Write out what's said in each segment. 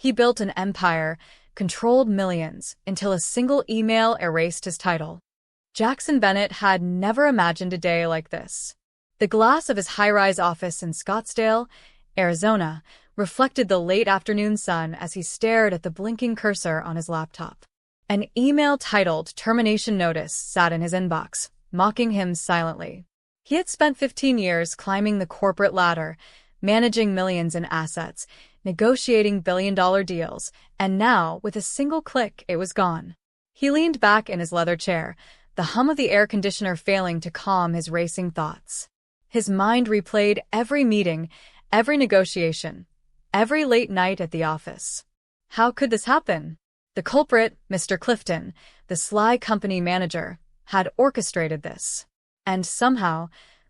He built an empire, controlled millions, until a single email erased his title. Jackson Bennett had never imagined a day like this. The glass of his high-rise office in Scottsdale, Arizona, reflected the late afternoon sun as he stared at the blinking cursor on his laptop. An email titled "Termination Notice" sat in his inbox, mocking him silently. He had spent 15 years climbing the corporate ladder, managing millions in assets, negotiating billion-dollar deals, and now, with a single click, it was gone. He leaned back in his leather chair, the hum of the air conditioner failing to calm his racing thoughts. His mind replayed every meeting, every negotiation, every late night at the office. How could this happen? The culprit, Mr. Clifton, the sly company manager, had orchestrated this. And somehow,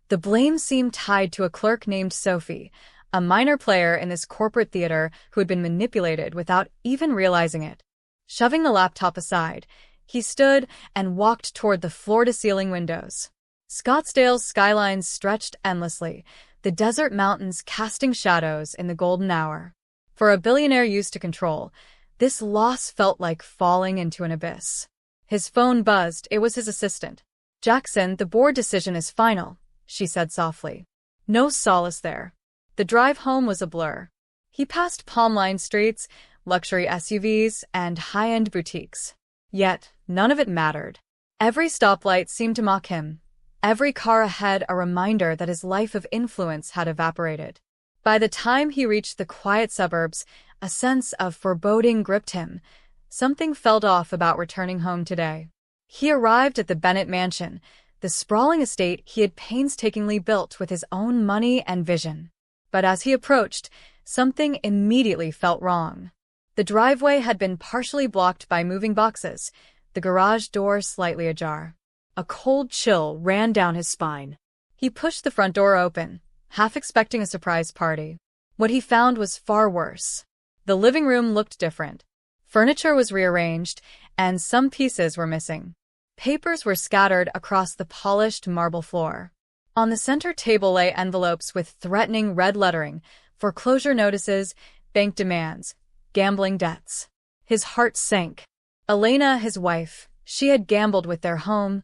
the blame seemed tied to a clerk named Sophie, a minor player in this corporate theater who had been manipulated without even realizing it. Shoving the laptop aside, he stood and walked toward the floor-to-ceiling windows. Scottsdale's skylines stretched endlessly, the desert mountains casting shadows in the golden hour. For a billionaire used to control, this loss felt like falling into an abyss. His phone buzzed. It was his assistant. "Jackson, the board decision is final," she said softly. No solace there. The drive home was a blur. He passed palm-lined streets, luxury SUVs, and high-end boutiques. Yet, none of it mattered. Every stoplight seemed to mock him. Every car ahead a reminder that his life of influence had evaporated. By the time he reached the quiet suburbs, a sense of foreboding gripped him. Something felt off about returning home today. He arrived at the Bennett mansion, the sprawling estate he had painstakingly built with his own money and vision. But as he approached, something immediately felt wrong. The driveway had been partially blocked by moving boxes, the garage door slightly ajar. A cold chill ran down his spine. He pushed the front door open, half expecting a surprise party. What he found was far worse. The living room looked different. Furniture was rearranged, and some pieces were missing. Papers were scattered across the polished marble floor. On the center table lay envelopes with threatening red lettering, foreclosure notices, bank demands, gambling debts. His heart sank. Elena, his wife, she had gambled with their home,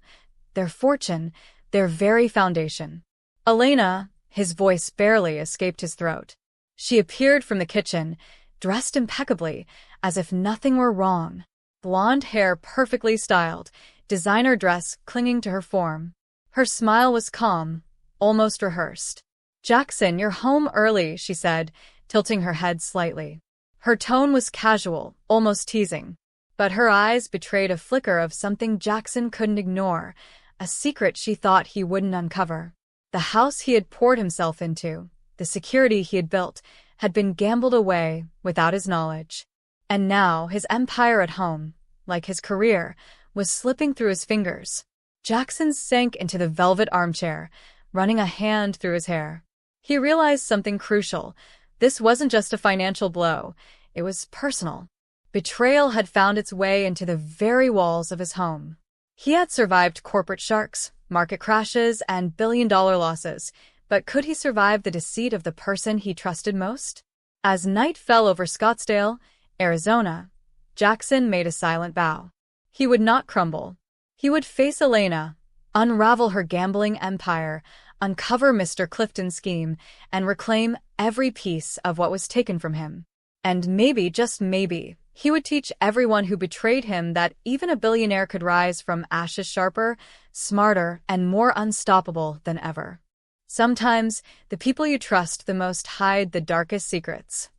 their fortune, their very foundation. Elena, his voice barely escaped his throat. She appeared from the kitchen, dressed impeccably, as if nothing were wrong. Blonde hair perfectly styled, designer dress clinging to her form. Her smile was calm, almost rehearsed. "Jackson, you're home early," she said, tilting her head slightly. Her tone was casual, almost teasing. But her eyes betrayed a flicker of something Jackson couldn't ignore, a secret she thought he wouldn't uncover. The house he had poured himself into, the security he had built, had been gambled away without his knowledge. And now his empire at home, like his career, was slipping through his fingers. Jackson sank into the velvet armchair, running a hand through his hair. He realized something crucial. This wasn't just a financial blow. It was personal. Betrayal had found its way into the very walls of his home. He had survived corporate sharks, market crashes, and billion-dollar losses, but could he survive the deceit of the person he trusted most? As night fell over Scottsdale, Arizona, Jackson made a silent vow. He would not crumble. He would face Elena, unravel her gambling empire, uncover Mr. Clifton's scheme, and reclaim every piece of what was taken from him. And maybe, just maybe, he would teach everyone who betrayed him that even a billionaire could rise from ashes sharper, smarter, and more unstoppable than ever. Sometimes, the people you trust the most hide the darkest secrets.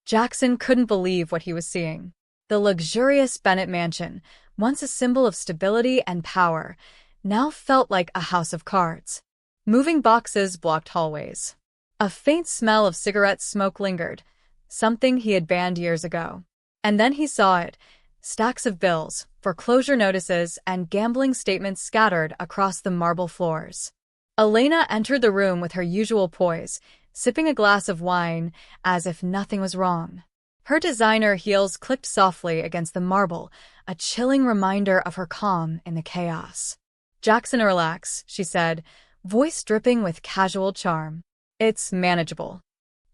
Jackson couldn't believe what he was seeing. The luxurious Bennett mansion, once a symbol of stability and power, now felt like a house of cards. Moving boxes blocked hallways. A faint smell of cigarette smoke lingered, something he had banned years ago. And then he saw it, stacks of bills, foreclosure notices, and gambling statements scattered across the marble floors. Elena entered the room with her usual poise, sipping a glass of wine as if nothing was wrong. Her designer heels clicked softly against the marble, a chilling reminder of her calm in the chaos. "Jackson, relax," she said, voice dripping with casual charm. "It's manageable."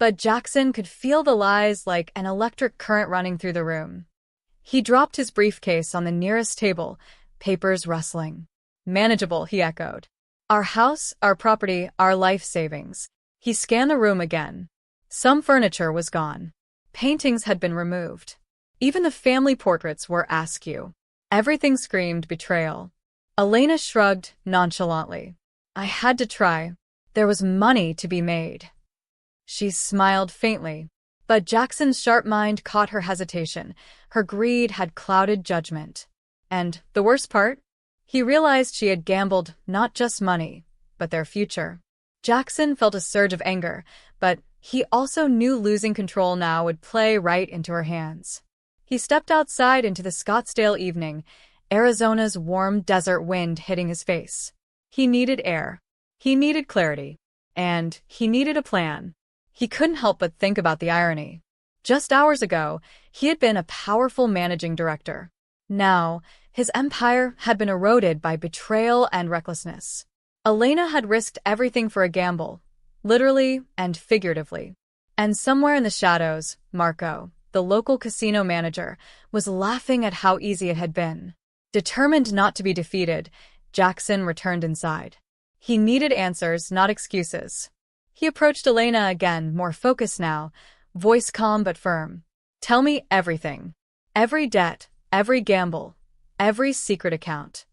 But Jackson could feel the lies like an electric current running through the room. He dropped his briefcase on the nearest table, papers rustling. Manageable, he echoed. Our house, our property, our life savings. He scanned the room again. Some furniture was gone. Paintings had been removed. Even the family portraits were askew. Everything screamed betrayal. Elena shrugged nonchalantly. I had to try. There was money to be made. She smiled faintly. But Jackson's sharp mind caught her hesitation. Her greed had clouded judgment. And the worst part? He realized she had gambled not just money, but their future. Jackson felt a surge of anger, but he also knew losing control now would play right into her hands. He stepped outside into the Scottsdale evening, Arizona's warm desert wind hitting his face. He needed air. He needed clarity. And he needed a plan. He couldn't help but think about the irony. Just hours ago, he had been a powerful managing director. Now, his empire had been eroded by betrayal and recklessness. Elena had risked everything for a gamble, literally and figuratively. And somewhere in the shadows, Marco, the local casino manager, was laughing at how easy it had been. Determined not to be defeated, Jackson returned inside. He needed answers, not excuses. He approached Elena again, more focused now, voice calm but firm. Tell me everything. Every debt, every gamble, every secret account.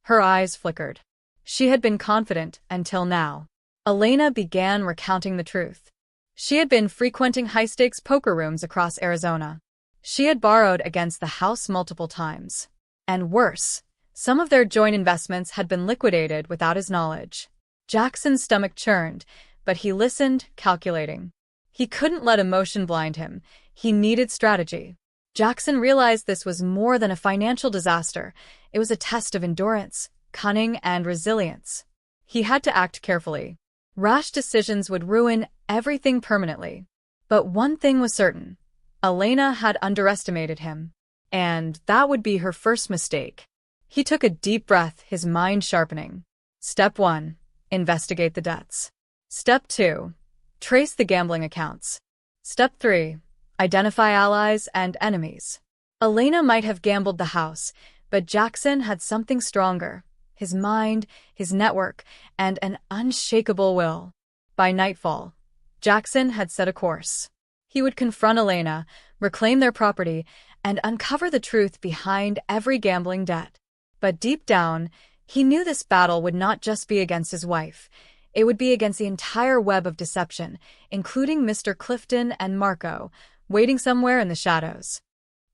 Her eyes flickered. She had been confident until now. Elena began recounting the truth. She had been frequenting high-stakes poker rooms across Arizona. She had borrowed against the house multiple times. And worse, some of their joint investments had been liquidated without his knowledge. Jackson's stomach churned, but he listened, calculating. He couldn't let emotion blind him. He needed strategy. Jackson realized this was more than a financial disaster. It was a test of endurance, cunning, and resilience. He had to act carefully. Rash decisions would ruin everything permanently. But one thing was certain. Elena had underestimated him. And that would be her first mistake. He took a deep breath, his mind sharpening. Step 1. Investigate the debts. Step 2. Trace the gambling accounts. Step 3. Identify allies and enemies. Elena might have gambled the house, but Jackson had something stronger. His mind, his network, and an unshakable will. By nightfall, Jackson had set a course. He would confront Elena, reclaim their property, and uncover the truth behind every gambling debt. But deep down, he knew this battle would not just be against his wife. It would be against the entire web of deception, including Mr. Clifton and Marco, waiting somewhere in the shadows.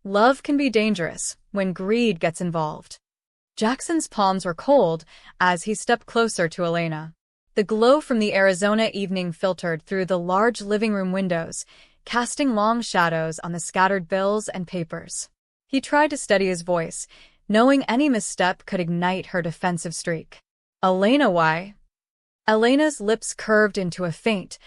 Love can be dangerous when greed gets involved. Jackson's palms were cold as he stepped closer to Elena. The glow from the Arizona evening filtered through the large living room windows, casting long shadows on the scattered bills and papers. He tried to steady his voice, knowing any misstep could ignite her defensive streak. Elena, why? Elena's lips curved into a faint,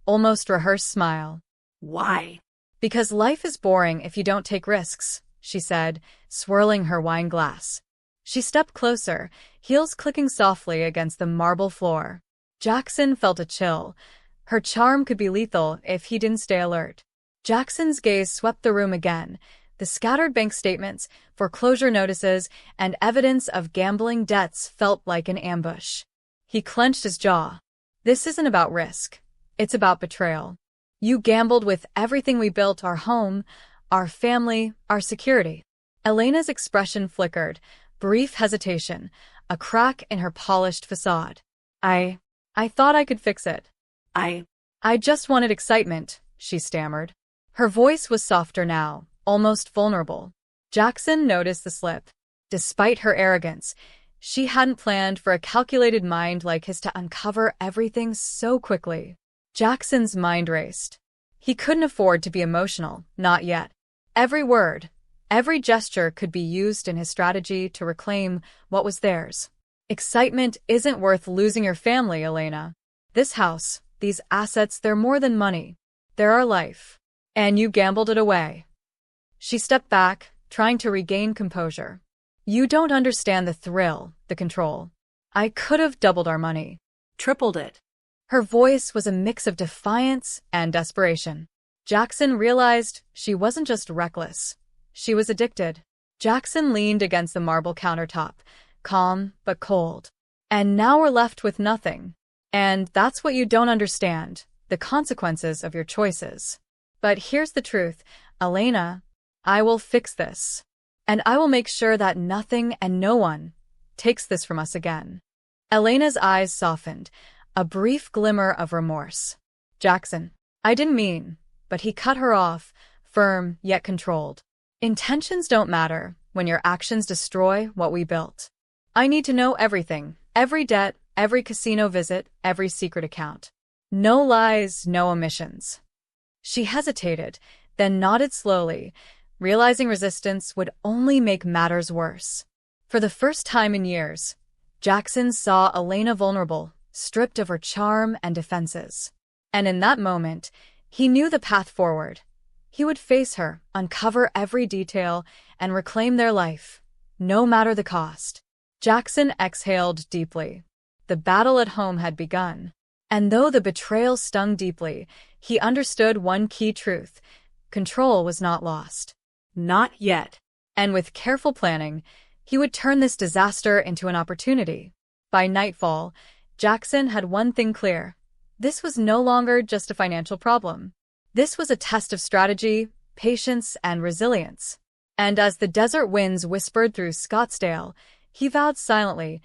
almost rehearsed smile. Why? Because life is boring if you don't take risks, she said, swirling her wine glass. She stepped closer, heels clicking softly against the marble floor. Jackson felt a chill. Her charm could be lethal if he didn't stay alert. Jackson's gaze swept the room again. The scattered bank statements, foreclosure notices, and evidence of gambling debts felt like an ambush. He clenched his jaw. This isn't about risk. It's about betrayal. You gambled with everything we built, our home, our family, our security. Elena's expression flickered, brief hesitation, a crack in her polished facade. I thought I could fix it. I just wanted excitement, she stammered. Her voice was softer now, almost vulnerable. Jackson noticed the slip. Despite her arrogance, she hadn't planned for a calculated mind like his to uncover everything so quickly. Jackson's mind raced. He couldn't afford to be emotional, not yet. Every word, every gesture could be used in his strategy to reclaim what was theirs. Excitement isn't worth losing your family, Elena. This house, these assets, they're more than money. They're our life. And you gambled it away. She stepped back, trying to regain composure. You don't understand the thrill, the control. I could have doubled our money. Tripled it. Her voice was a mix of defiance and desperation. Jackson realized she wasn't just reckless. She was addicted. Jackson leaned against the marble countertop, calm but cold. And now we're left with nothing. And that's what you don't understand, the consequences of your choices. But here's the truth, Elena, I will fix this. And I will make sure that nothing and no one takes this from us again. Elena's eyes softened, a brief glimmer of remorse. Jackson, I didn't mean, but he cut her off, firm yet controlled. Intentions don't matter when your actions destroy what we built. I need to know everything, every debt, every casino visit, every secret account. No lies, no omissions. She hesitated, then nodded slowly, realizing resistance would only make matters worse. For the first time in years, Jackson saw Elena vulnerable, stripped of her charm and defenses. And in that moment, he knew the path forward. He would face her, uncover every detail, and reclaim their life, no matter the cost. Jackson exhaled deeply. The battle at home had begun. And though the betrayal stung deeply, he understood one key truth: control was not lost. Not yet. And with careful planning, he would turn this disaster into an opportunity. By nightfall, Jackson had one thing clear. This was no longer just a financial problem. This was a test of strategy, patience, and resilience. And as the desert winds whispered through Scottsdale, he vowed silently,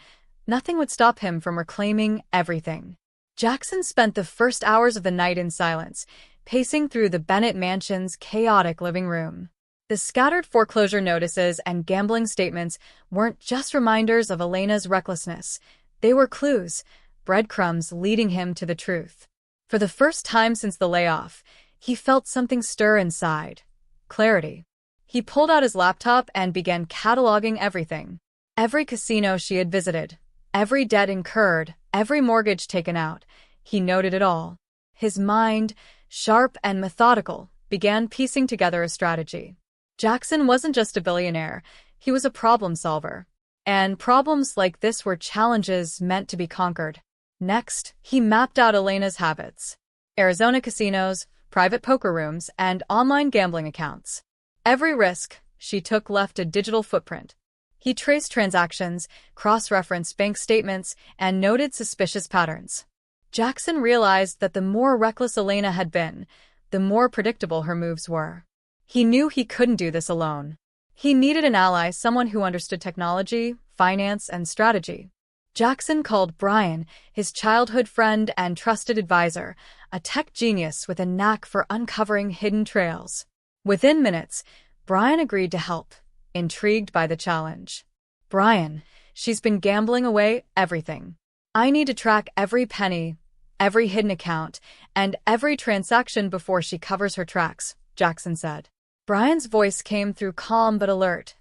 nothing would stop him from reclaiming everything. Jackson spent the first hours of the night in silence, pacing through the Bennett mansion's chaotic living room. The scattered foreclosure notices and gambling statements weren't just reminders of Elena's recklessness. They were clues, breadcrumbs leading him to the truth. For the first time since the layoff, he felt something stir inside. Clarity. He pulled out his laptop and began cataloging everything. Every casino she had visited, every debt incurred, every mortgage taken out. He noted it all. His mind, sharp and methodical, began piecing together a strategy. Jackson wasn't just a billionaire, he was a problem solver. And problems like this were challenges meant to be conquered. Next, he mapped out Elena's habits. Arizona casinos, private poker rooms, and online gambling accounts. Every risk she took left a digital footprint. He traced transactions, cross-referenced bank statements, and noted suspicious patterns. Jackson realized that the more reckless Elena had been, the more predictable her moves were. He knew he couldn't do this alone. He needed an ally, someone who understood technology, finance, and strategy. Jackson called Brian, his childhood friend and trusted advisor, a tech genius with a knack for uncovering hidden trails. Within minutes, Brian agreed to help, intrigued by the challenge. Brian, she's been gambling away everything. I need to track every penny, every hidden account, and every transaction before she covers her tracks, Jackson said. Brian's voice came through calm but alert.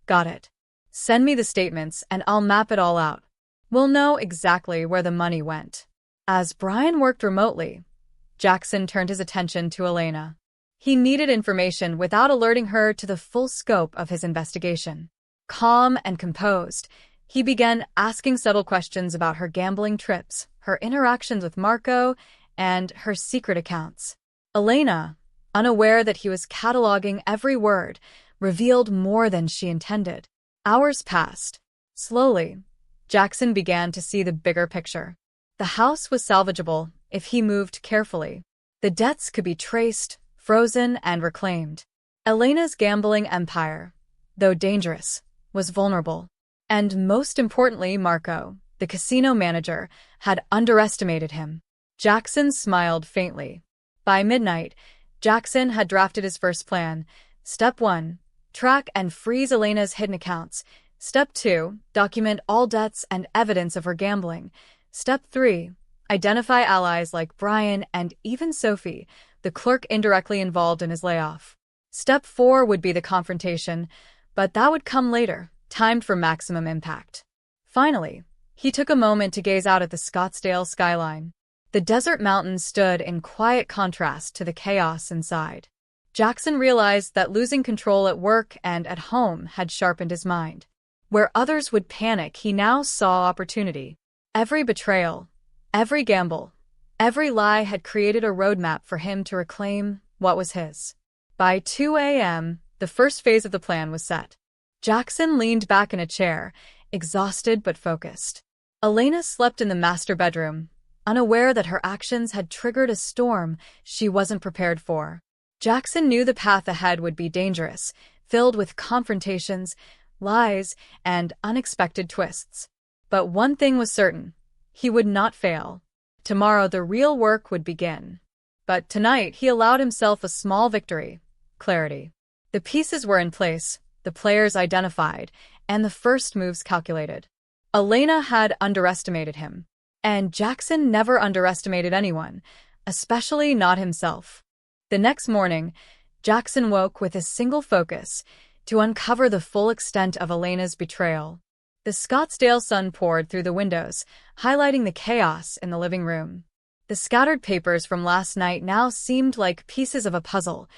Got it. Send me the statements and I'll map it all out. We'll know exactly where the money went. As Brian worked remotely, Jackson turned his attention to Elena. He needed information without alerting her to the full scope of his investigation. Calm and composed, he began asking subtle questions about her gambling trips, her interactions with Marco, and her secret accounts. Elena, unaware that he was cataloging every word, revealed more than she intended. Hours passed. Slowly, Jackson began to see the bigger picture. The house was salvageable if he moved carefully. The debts could be traced, frozen, and reclaimed. Elena's gambling empire, though dangerous, was vulnerable. And most importantly, Marco, the casino manager, had underestimated him. Jackson smiled faintly. By midnight, Jackson had drafted his first plan. Step 1. Track and freeze Elena's hidden accounts. Step 2. Document all debts and evidence of her gambling. Step 3. Identify allies like Brian and even Sophie, the clerk indirectly involved in his layoff. Step 4 would be the confrontation, but that would come later, timed for maximum impact. Finally, he took a moment to gaze out at the Scottsdale skyline. The desert mountains stood in quiet contrast to the chaos inside. Jackson realized that losing control at work and at home had sharpened his mind. Where others would panic, he now saw opportunity. Every betrayal, every gamble, Every lie had created a roadmap for him to reclaim what was his. By 2 a.m., the first phase of the plan was set. Jackson leaned back in a chair, exhausted but focused. Elena slept in the master bedroom, unaware that her actions had triggered a storm she wasn't prepared for. Jackson knew the path ahead would be dangerous, filled with confrontations, lies, and unexpected twists. But one thing was certain: he would not fail. Tomorrow the real work would begin. But tonight he allowed himself a small victory: clarity. The pieces were in place, the players identified, and the first moves calculated. Elena had underestimated him, and Jackson never underestimated anyone, especially not himself. The next morning, Jackson woke with a single focus: to uncover the full extent of Elena's betrayal. The Scottsdale sun poured through the windows, highlighting the chaos in the living room. The scattered papers from last night now seemed like pieces of a puzzle,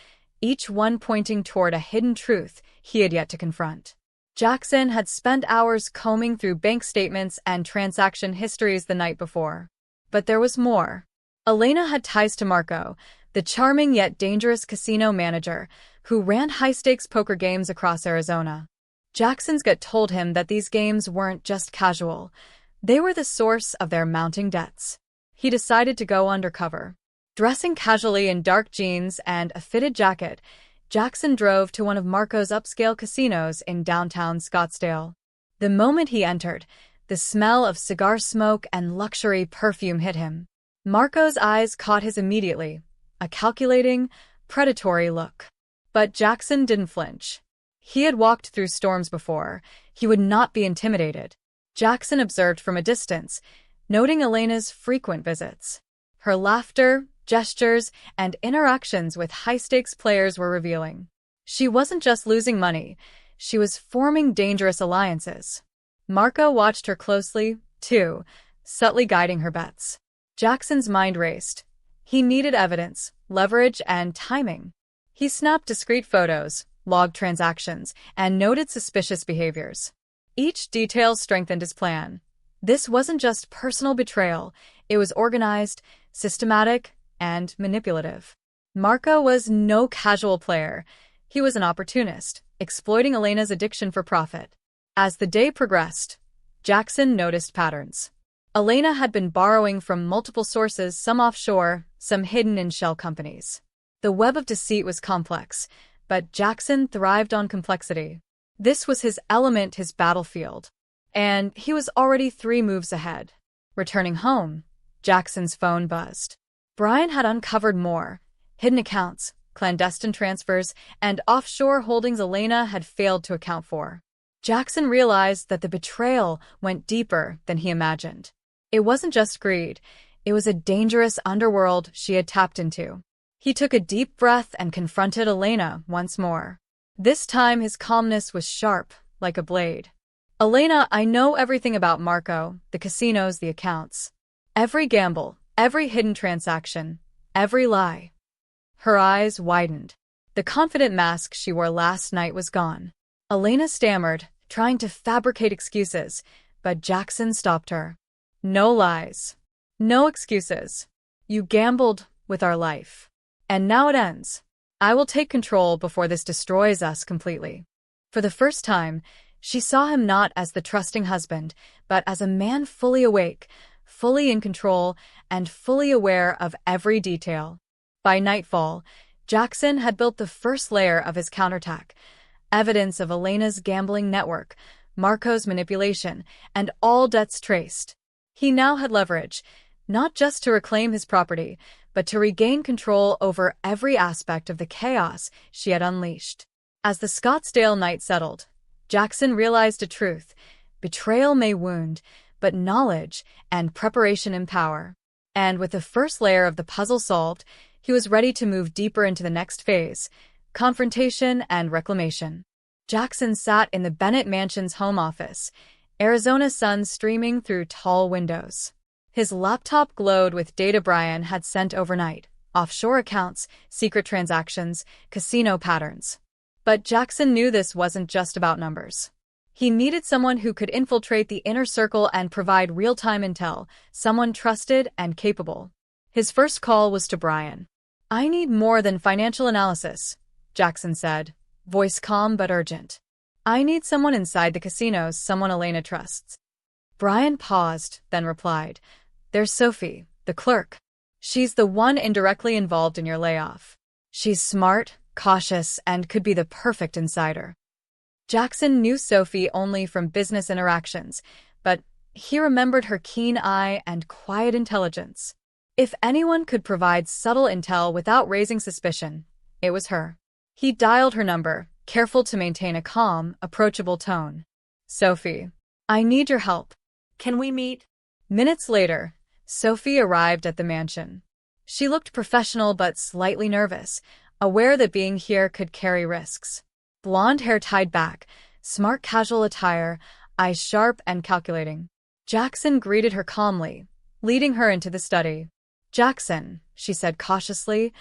each one pointing toward a hidden truth he had yet to confront. Jackson had spent hours combing through bank statements and transaction histories the night before. But there was more. Elena had ties to Marco, the charming yet dangerous casino manager who ran high-stakes poker games across Arizona. Jackson's gut told him that these games weren't just casual. They were the source of their mounting debts. He decided to go undercover. Dressing casually in dark jeans and a fitted jacket, Jackson drove to one of Marco's upscale casinos in downtown Scottsdale. The moment he entered, the smell of cigar smoke and luxury perfume hit him. Marco's eyes caught his immediately, a calculating, predatory look. But Jackson didn't flinch. He had walked through storms before. He would not be intimidated. Jackson observed from a distance, noting Elena's frequent visits. Her laughter, gestures, and interactions with high-stakes players were revealing. She wasn't just losing money, she was forming dangerous alliances. Marco watched her closely, too, subtly guiding her bets. Jackson's mind raced. He needed evidence, leverage, and timing. He snapped discreet photos, logged transactions, and noted suspicious behaviors. Each detail strengthened his plan. This wasn't just personal betrayal, it was organized, systematic, and manipulative. Marco was no casual player. He was an opportunist, exploiting Elena's addiction for profit. As the day progressed, Jackson noticed patterns. Elena had been borrowing from multiple sources, some offshore, some hidden in shell companies. The web of deceit was complex, but Jackson thrived on complexity. This was his element, his battlefield. And he was already 3 moves ahead. Returning home, Jackson's phone buzzed. Brian had uncovered more: hidden accounts, clandestine transfers, and offshore holdings Elena had failed to account for. Jackson realized that the betrayal went deeper than he imagined. It wasn't just greed, it was a dangerous underworld she had tapped into. He took a deep breath and confronted Elena once more. This time his calmness was sharp, like a blade. "Elena, I know everything about Marco, the casinos, the accounts. Every gamble, every hidden transaction, every lie." Her eyes widened. The confident mask she wore last night was gone. Elena stammered, trying to fabricate excuses, but Jackson stopped her. "No lies. No excuses. You gambled with our life. And now it ends. I will take control before this destroys us completely." For the first time, she saw him not as the trusting husband, but as a man fully awake, fully in control, and fully aware of every detail. By nightfall, Jackson had built the first layer of his counterattack: evidence of Elena's gambling network, Marco's manipulation, and all debts traced. He now had leverage, not just to reclaim his property, but to regain control over every aspect of the chaos she had unleashed. As the Scottsdale night settled, Jackson realized a truth: betrayal may wound, but knowledge and preparation empower. And with the first layer of the puzzle solved, he was ready to move deeper into the next phase: confrontation and reclamation. Jackson sat in the Bennett mansion's home office, Arizona sun streaming through tall windows. His laptop glowed with data Brian had sent overnight: offshore accounts, secret transactions, casino patterns. But Jackson knew this wasn't just about numbers. He needed someone who could infiltrate the inner circle and provide real-time intel, someone trusted and capable. His first call was to Brian. "I need more than financial analysis," Jackson said, voice calm but urgent. "I need someone inside the casinos, someone Elena trusts." Brian paused, then replied, "There's Sophie, the clerk. She's the one indirectly involved in your layoff. She's smart, cautious, and could be the perfect insider." Jackson knew Sophie only from business interactions, but he remembered her keen eye and quiet intelligence. If anyone could provide subtle intel without raising suspicion, it was her. He dialed her number, careful to maintain a calm, approachable tone. "Sophie, I need your help. Can we meet?" Minutes later, Sophie arrived at the mansion. She looked professional but slightly nervous, aware that being here could carry risks. Blonde hair tied back, smart casual attire, eyes sharp and calculating. Jackson greeted her calmly, leading her into the study. "Jackson," she said cautiously,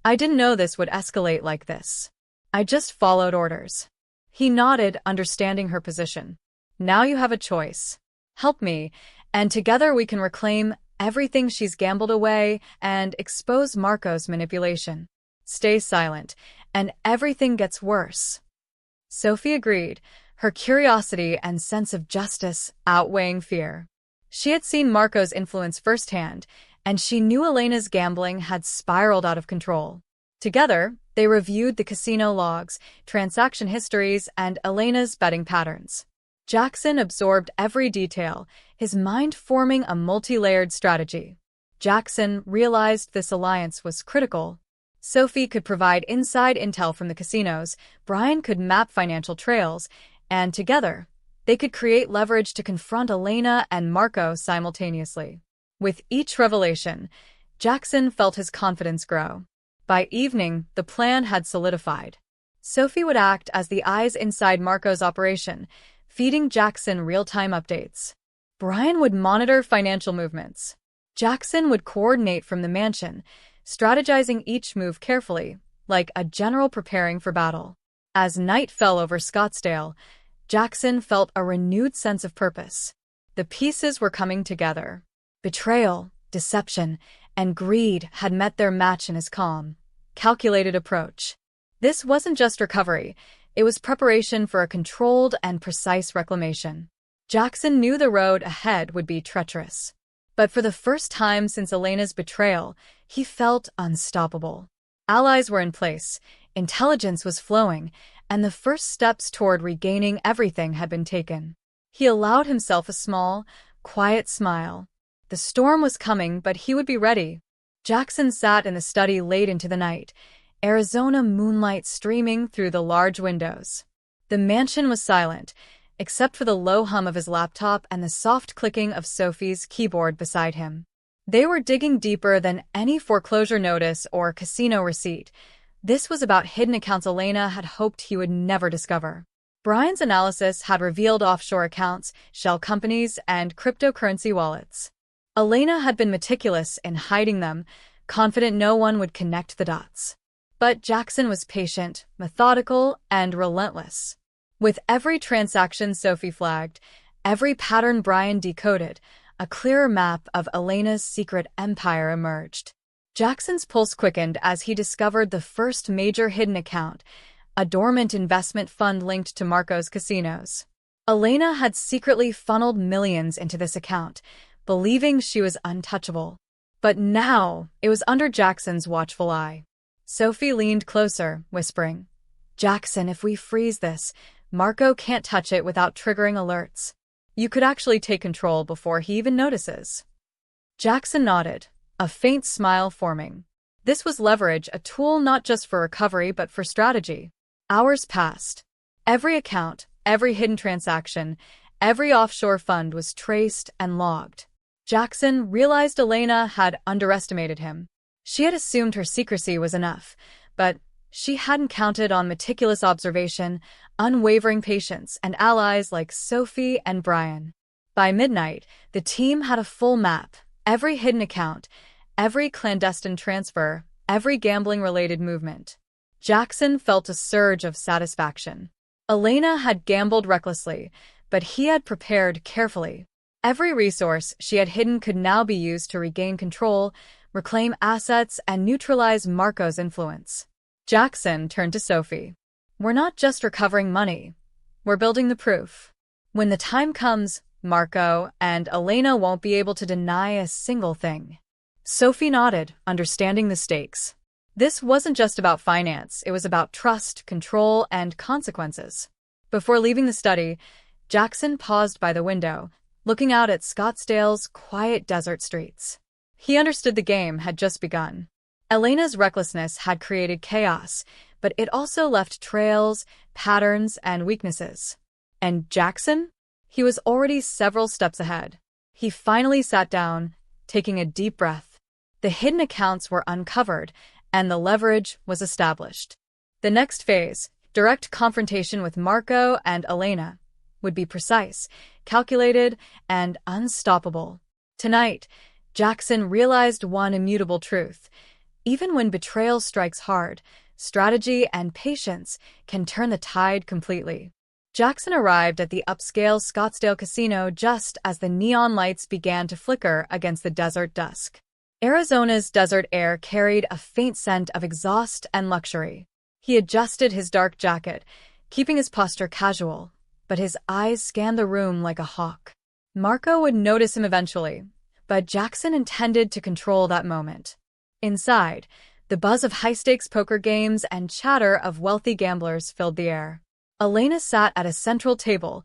"I didn't know this would escalate like this. I just followed orders." He nodded, understanding her position. "Now you have a choice. Help me, and together we can reclaim everything she's gambled away and expose Marco's manipulation. Stay silent, and everything gets worse." Sophie agreed, her curiosity and sense of justice outweighing fear. She had seen Marco's influence firsthand, and she knew Elena's gambling had spiraled out of control. Together, they reviewed the casino logs, transaction histories, and Elena's betting patterns. Jackson absorbed every detail, his mind forming a multi-layered strategy. Jackson realized this alliance was critical. Sophie could provide inside intel from the casinos, Brian could map financial trails, and together, they could create leverage to confront Elena and Marco simultaneously. With each revelation, Jackson felt his confidence grow. By evening, the plan had solidified. Sophie would act as the eyes inside Marco's operation, feeding Jackson real-time updates. Brian would monitor financial movements. Jackson would coordinate from the mansion, strategizing each move carefully, like a general preparing for battle. As night fell over Scottsdale, Jackson felt a renewed sense of purpose. The pieces were coming together. Betrayal, deception, and greed had met their match in his calm, calculated approach. This wasn't just recovery, it was preparation for a controlled and precise reclamation. Jackson knew the road ahead would be treacherous. But for the first time since Elena's betrayal, he felt unstoppable. Allies were in place, intelligence was flowing, and the first steps toward regaining everything had been taken. He allowed himself a small, quiet smile. The storm was coming, but he would be ready. Jackson sat in the study late into the night, Arizona moonlight streaming through the large windows. The mansion was silent, except for the low hum of his laptop and the soft clicking of Sophie's keyboard beside him. They were digging deeper than any foreclosure notice or casino receipt. This was about hidden accounts Elena had hoped he would never discover. Brian's analysis had revealed offshore accounts, shell companies, and cryptocurrency wallets. Elena had been meticulous in hiding them, confident no one would connect the dots. But Jackson was patient, methodical, and relentless. With every transaction Sophie flagged, every pattern Brian decoded, a clearer map of Elena's secret empire emerged. Jackson's pulse quickened as he discovered the first major hidden account, a dormant investment fund linked to Marco's casinos. Elena had secretly funneled millions into this account, believing she was untouchable. But now, it was under Jackson's watchful eye. Sophie leaned closer, whispering, "Jackson, if we freeze this, Marco can't touch it without triggering alerts. You could actually take control before he even notices." Jackson nodded, a faint smile forming. This was leverage, a tool not just for recovery but for strategy. Hours passed. Every account, every hidden transaction, every offshore fund was traced and logged. Jackson realized Elena had underestimated him. She had assumed her secrecy was enough, but she hadn't counted on meticulous observation, unwavering patience, and allies like Sophie and Brian. By midnight, the team had a full map, every hidden account, every clandestine transfer, every gambling-related movement. Jackson felt a surge of satisfaction. Elena had gambled recklessly, but he had prepared carefully. Every resource she had hidden could now be used to regain control, reclaim assets, and neutralize Marco's influence. Jackson turned to Sophie. We're not just recovering money. We're building the proof. When the time comes, Marco and Elena won't be able to deny a single thing. Sophie nodded, understanding the stakes. This wasn't just about finance, it was about trust, control, and consequences. Before leaving the study, Jackson paused by the window, looking out at Scottsdale's quiet desert streets. He understood the game had just begun. Elena's recklessness had created chaos, but it also left trails, patterns, and weaknesses. And Jackson? He was already several steps ahead. He finally sat down, taking a deep breath. The hidden accounts were uncovered, and the leverage was established. The next phase, direct confrontation with Marco and Elena, would be precise, calculated, and unstoppable. Tonight, Jackson realized one immutable truth. Even when betrayal strikes hard, strategy and patience can turn the tide completely. Jackson arrived at the upscale Scottsdale casino just as the neon lights began to flicker against the desert dusk. Arizona's desert air carried a faint scent of exhaust and luxury. He adjusted his dark jacket, keeping his posture casual, but his eyes scanned the room like a hawk. Marco would notice him eventually, but Jackson intended to control that moment. Inside, the buzz of high-stakes poker games and chatter of wealthy gamblers filled the air. Elena sat at a central table,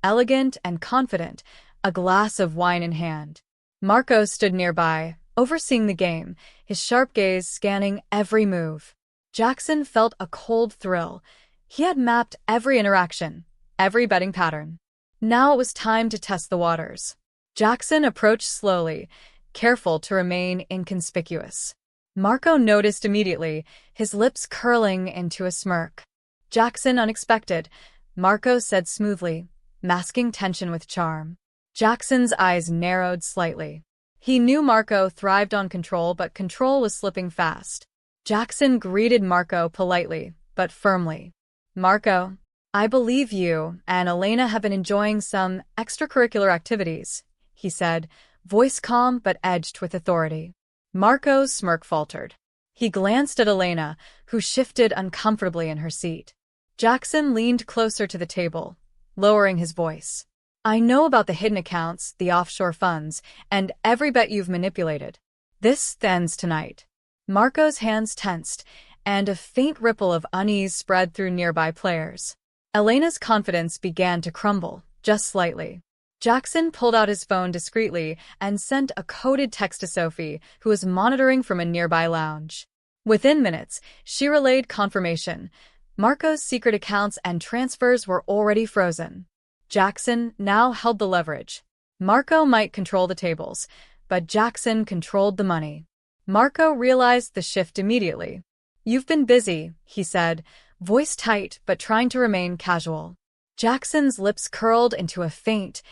elegant and confident, a glass of wine in hand. Marco stood nearby, overseeing the game, his sharp gaze scanning every move. Jackson felt a cold thrill. He had mapped every interaction, every betting pattern. Now it was time to test the waters. Jackson approached slowly, careful to remain inconspicuous. Marco noticed immediately, his lips curling into a smirk. Jackson unexpected, Marco said smoothly, masking tension with charm. Jackson's eyes narrowed slightly. He knew Marco thrived on control, but control was slipping fast. Jackson greeted Marco politely, but firmly. Marco, I believe you and Elena have been enjoying some extracurricular activities, he said, voice calm but edged with authority. Marco's smirk faltered. He glanced at Elena, who shifted uncomfortably in her seat. Jackson leaned closer to the table, lowering his voice. I know about the hidden accounts, the offshore funds, and every bet you've manipulated. This ends tonight. Marco's hands tensed, and a faint ripple of unease spread through nearby players. Elena's confidence began to crumble, just slightly. Jackson pulled out his phone discreetly and sent a coded text to Sophie, who was monitoring from a nearby lounge. Within minutes, she relayed confirmation. Marco's secret accounts and transfers were already frozen. Jackson now held the leverage. Marco might control the tables, but Jackson controlled the money. Marco realized the shift immediately. You've been busy, he said, voice tight but trying to remain casual. Jackson's lips curled into a faint,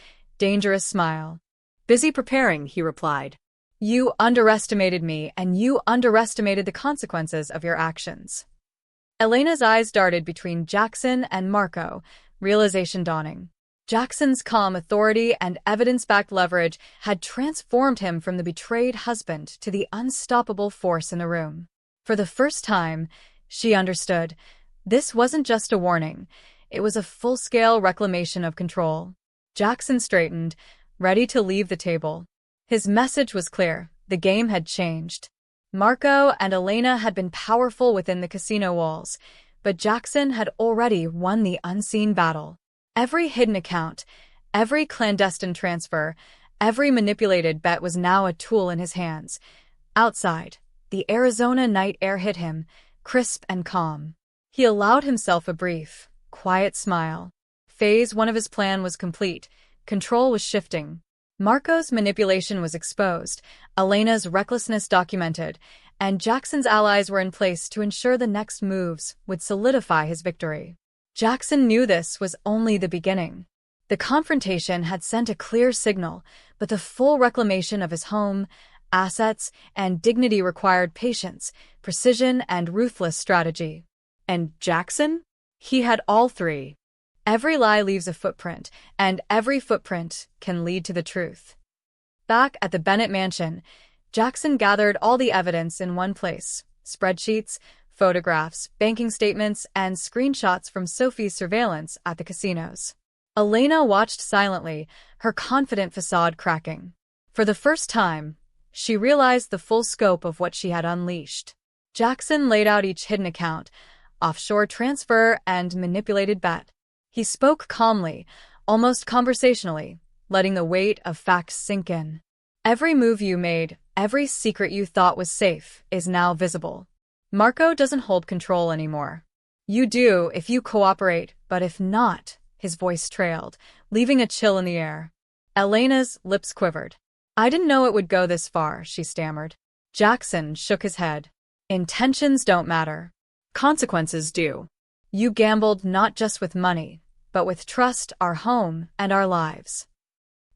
dangerous smile. Busy preparing, he replied. You underestimated me, and you underestimated the consequences of your actions. Elena's eyes darted between Jackson and Marco, realization dawning. Jackson's calm authority and evidence-backed leverage had transformed him from the betrayed husband to the unstoppable force in the room. For the first time, she understood. This wasn't just a warning. It was a full-scale reclamation of control. Jackson straightened, ready to leave the table. His message was clear. The game had changed. Marco and Elena had been powerful within the casino walls, but Jackson had already won the unseen battle. Every hidden account, every clandestine transfer, every manipulated bet was now a tool in his hands. Outside, the Arizona night air hit him, crisp and calm. He allowed himself a brief, quiet smile. Phase 1 of his plan was complete. Control was shifting. Marco's manipulation was exposed, Elena's recklessness documented, and Jackson's allies were in place to ensure the next moves would solidify his victory. Jackson knew this was only the beginning. The confrontation had sent a clear signal, but the full reclamation of his home, assets, and dignity required patience, precision, and ruthless strategy. And Jackson? He had all three. Every lie leaves a footprint, and every footprint can lead to the truth. Back at the Bennett mansion, Jackson gathered all the evidence in one place: spreadsheets, photographs, banking statements, and screenshots from Sophie's surveillance at the casinos. Elena watched silently, her confident facade cracking. For the first time, she realized the full scope of what she had unleashed. Jackson laid out each hidden account, offshore transfer, and manipulated bet. He spoke calmly, almost conversationally, letting the weight of facts sink in. Every move you made, every secret you thought was safe, is now visible. Marco doesn't hold control anymore. You do if you cooperate, but if not, his voice trailed, leaving a chill in the air. Elena's lips quivered. I didn't know it would go this far, she stammered. Jackson shook his head. Intentions don't matter. Consequences do. You gambled not just with money, but with trust, our home, and our lives.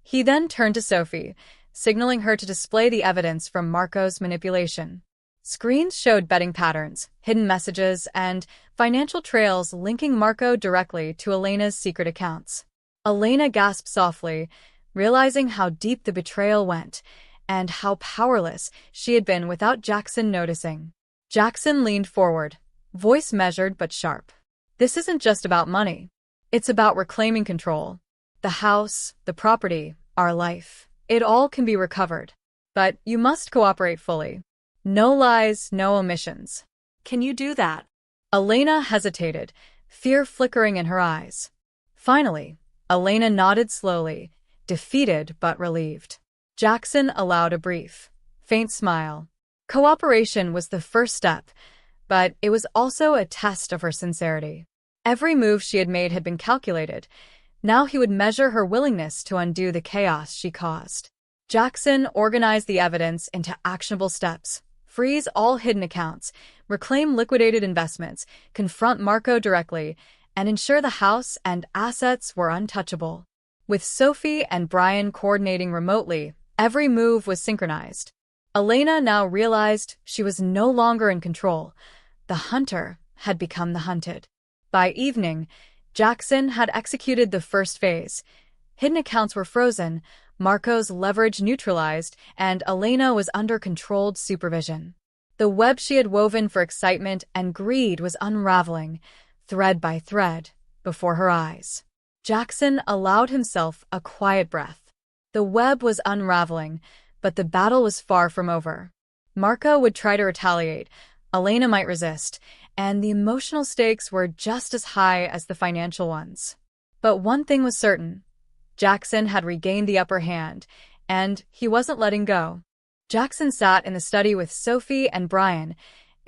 He then turned to Sophie, signaling her to display the evidence from Marco's manipulation. Screens showed betting patterns, hidden messages, and financial trails linking Marco directly to Elena's secret accounts. Elena gasped softly, realizing how deep the betrayal went, and how powerless she had been without Jackson noticing. Jackson leaned forward, voice measured but sharp. This isn't just about money. It's about reclaiming control. The house, the property, our life. It all can be recovered. But you must cooperate fully. No lies, no omissions. Can you do that? Elena hesitated, fear flickering in her eyes. Finally, Elena nodded slowly, defeated but relieved. Jackson allowed a brief, faint smile. Cooperation was the first step, but it was also a test of her sincerity. Every move she had made had been calculated. Now he would measure her willingness to undo the chaos she caused. Jackson organized the evidence into actionable steps: freeze all hidden accounts, reclaim liquidated investments, confront Marco directly, and ensure the house and assets were untouchable. With Sophie and Brian coordinating remotely, every move was synchronized. Elena now realized she was no longer in control. The hunter had become the hunted. By evening, Jackson had executed the first phase. Hidden accounts were frozen, Marco's leverage neutralized, and Elena was under controlled supervision. The web she had woven for excitement and greed was unraveling, thread by thread, before her eyes. Jackson allowed himself a quiet breath. The web was unraveling, but the battle was far from over. Marco would try to retaliate, Elena might resist, and the emotional stakes were just as high as the financial ones. But one thing was certain: Jackson had regained the upper hand, and he wasn't letting go. Jackson sat in the study with Sophie and Brian,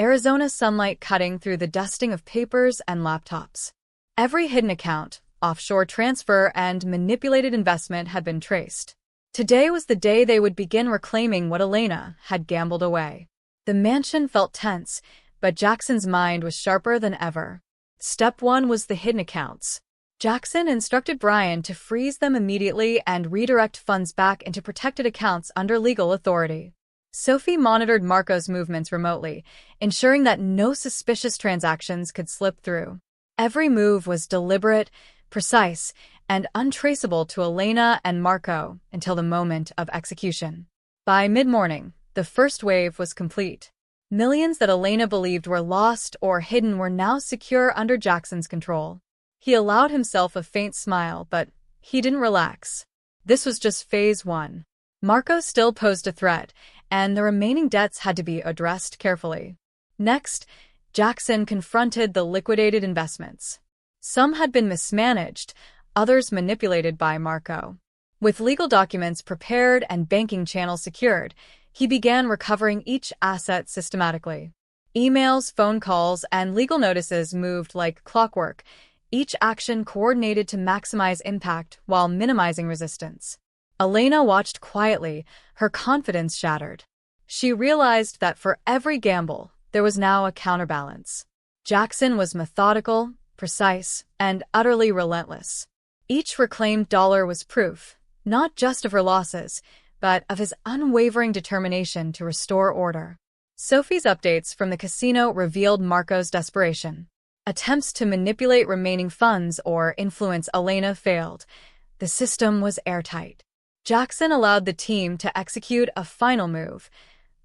Arizona sunlight cutting through the dusting of papers and laptops. Every hidden account, offshore transfer, and manipulated investment had been traced. Today was the day they would begin reclaiming what Elena had gambled away. The mansion felt tense, but Jackson's mind was sharper than ever. Step 1 was the hidden accounts. Jackson instructed Brian to freeze them immediately and redirect funds back into protected accounts under legal authority. Sophie monitored Marco's movements remotely, ensuring that no suspicious transactions could slip through. Every move was deliberate, precise, and untraceable to Elena and Marco until the moment of execution. By mid-morning, the first wave was complete. Millions that Elena believed were lost or hidden were now secure under Jackson's control. He allowed himself a faint smile, but he didn't relax. This was just phase 1. Marco still posed a threat, and the remaining debts had to be addressed carefully. Next, Jackson confronted the liquidated investments. Some had been mismanaged, others manipulated by Marco. With legal documents prepared and banking channels secured, he began recovering each asset systematically. Emails, phone calls, and legal notices moved like clockwork, each action coordinated to maximize impact while minimizing resistance. Elena watched quietly, her confidence shattered. She realized that for every gamble, there was now a counterbalance. Jackson was methodical, precise, and utterly relentless. Each reclaimed dollar was proof, not just of her losses, but of his unwavering determination to restore order. Sophie's updates from the casino revealed Marco's desperation. Attempts to manipulate remaining funds or influence Elena failed. The system was airtight. Jackson allowed the team to execute a final move: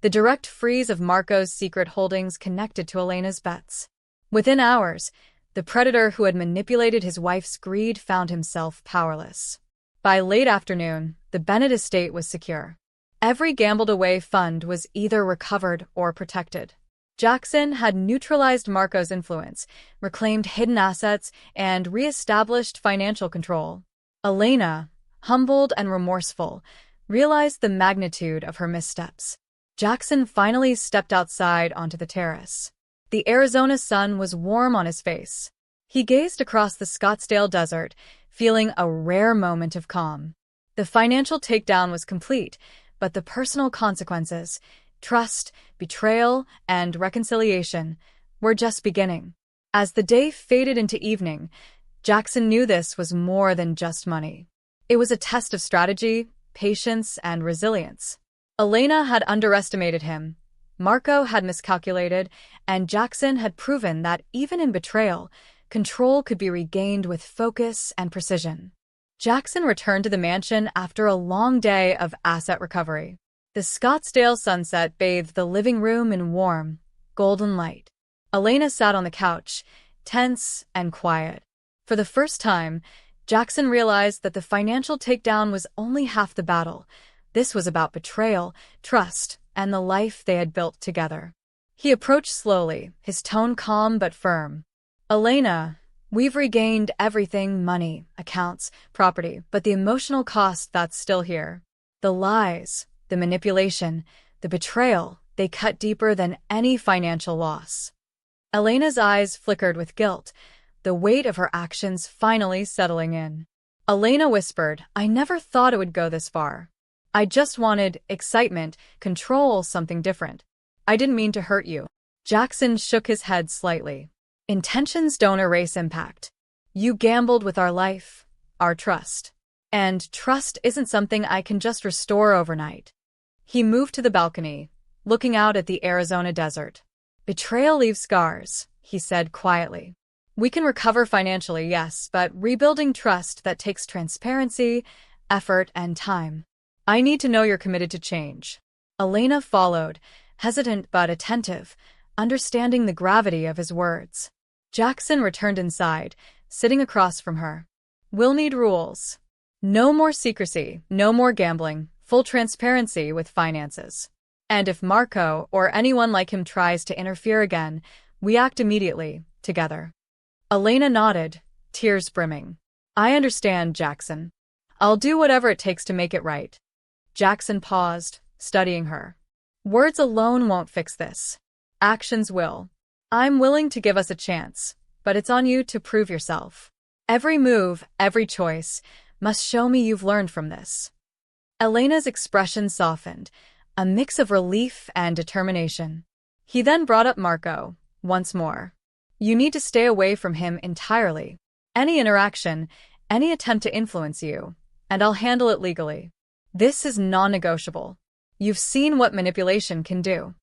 The direct freeze of Marco's secret holdings connected to Elena's bets. Within hours, the predator who had manipulated his wife's greed found himself powerless. By late afternoon, the Bennett estate was secure. Every gambled-away fund was either recovered or protected. Jackson had neutralized Marco's influence, reclaimed hidden assets, and re-established financial control. Elena, humbled and remorseful, realized the magnitude of her missteps. Jackson finally stepped outside onto the terrace. The Arizona sun was warm on his face. He gazed across the Scottsdale desert, feeling a rare moment of calm. The financial takedown was complete, but the personal consequences, trust, betrayal, and reconciliation, were just beginning. As the day faded into evening, Jackson knew this was more than just money. It was a test of strategy, patience, and resilience. Elena had underestimated him, Marco had miscalculated, and Jackson had proven that even in betrayal, control could be regained with focus and precision. Jackson returned to the mansion after a long day of asset recovery. The Scottsdale sunset bathed the living room in warm, golden light. Elena sat on the couch, tense and quiet. For the first time, Jackson realized that the financial takedown was only half the battle. This was about betrayal, trust, and the life they had built together. He approached slowly, his tone calm but firm. Elena, we've regained everything, money, accounts, property, but the emotional cost that's still here. The lies, the manipulation, the betrayal, they cut deeper than any financial loss. Elena's eyes flickered with guilt, the weight of her actions finally settling in. Elena whispered, I never thought it would go this far. I just wanted excitement, control, something different. I didn't mean to hurt you. Jackson shook his head slightly. Intentions don't erase impact. You gambled with our life, our trust. And trust isn't something I can just restore overnight. He moved to the balcony, looking out at the Arizona desert. Betrayal leaves scars, he said quietly. We can recover financially, yes, but rebuilding trust, that takes transparency, effort, and time. I need to know you're committed to change. Elena followed, hesitant but attentive, understanding the gravity of his words. Jackson returned inside, sitting across from her. We'll need rules. No more secrecy, no more gambling, full transparency with finances. And if Marco or anyone like him tries to interfere again, we act immediately, together. Elena nodded, tears brimming. I understand, Jackson. I'll do whatever it takes to make it right. Jackson paused, studying her. Words alone won't fix this. Actions will. I'm willing to give us a chance, but it's on you to prove yourself. Every move, every choice, must show me you've learned from this. Elena's expression softened, a mix of relief and determination. He then brought up Marco, once more. You need to stay away from him entirely. Any interaction, any attempt to influence you, and I'll handle it legally. This is non-negotiable. You've seen what manipulation can do.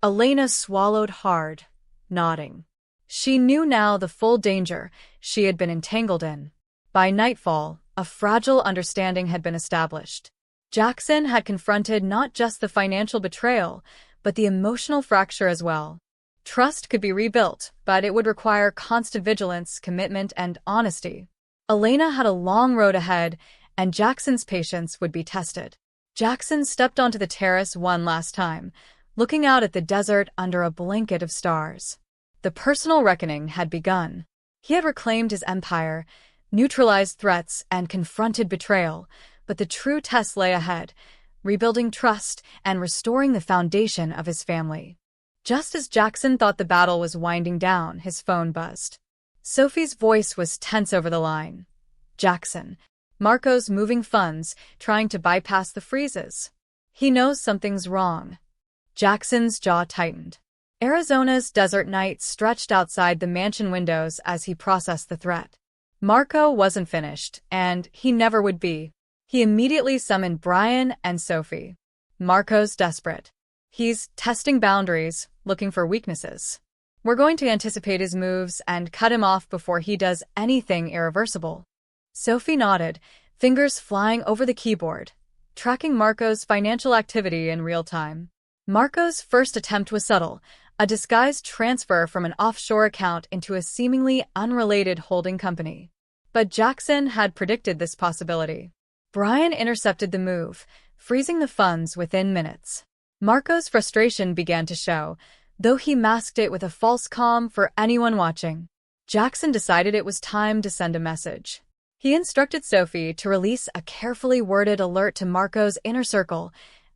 Elena swallowed hard, nodding. She knew now the full danger she had been entangled in. By nightfall, a fragile understanding had been established. Jackson had confronted not just the financial betrayal, but the emotional fracture as well. Trust could be rebuilt, but it would require constant vigilance, commitment, and honesty. Elena had a long road ahead, and Jackson's patience would be tested. Jackson stepped onto the terrace one last time, looking out at the desert under a blanket of stars. The personal reckoning had begun. He had reclaimed his empire, neutralized threats, and confronted betrayal, but the true test lay ahead, rebuilding trust and restoring the foundation of his family. Just as Jackson thought the battle was winding down, his phone buzzed. Sophie's voice was tense over the line. Jackson, Marco's moving funds, trying to bypass the freezes. He knows something's wrong. Jackson's jaw tightened. Arizona's desert night stretched outside the mansion windows as he processed the threat. Marco wasn't finished, and he never would be. He immediately summoned Brian and Sophie. Marco's desperate. He's testing boundaries, looking for weaknesses. We're going to anticipate his moves and cut him off before he does anything irreversible. Sophie nodded, fingers flying over the keyboard, tracking Marco's financial activity in real time. Marco's first attempt was subtle, a disguised transfer from an offshore account into a seemingly unrelated holding company. But Jackson had predicted this possibility. Brian intercepted the move, freezing the funds within minutes. Marco's frustration began to show, though he masked it with a false calm for anyone watching. Jackson decided it was time to send a message. He instructed Sophie to release a carefully worded alert to Marco's inner circle.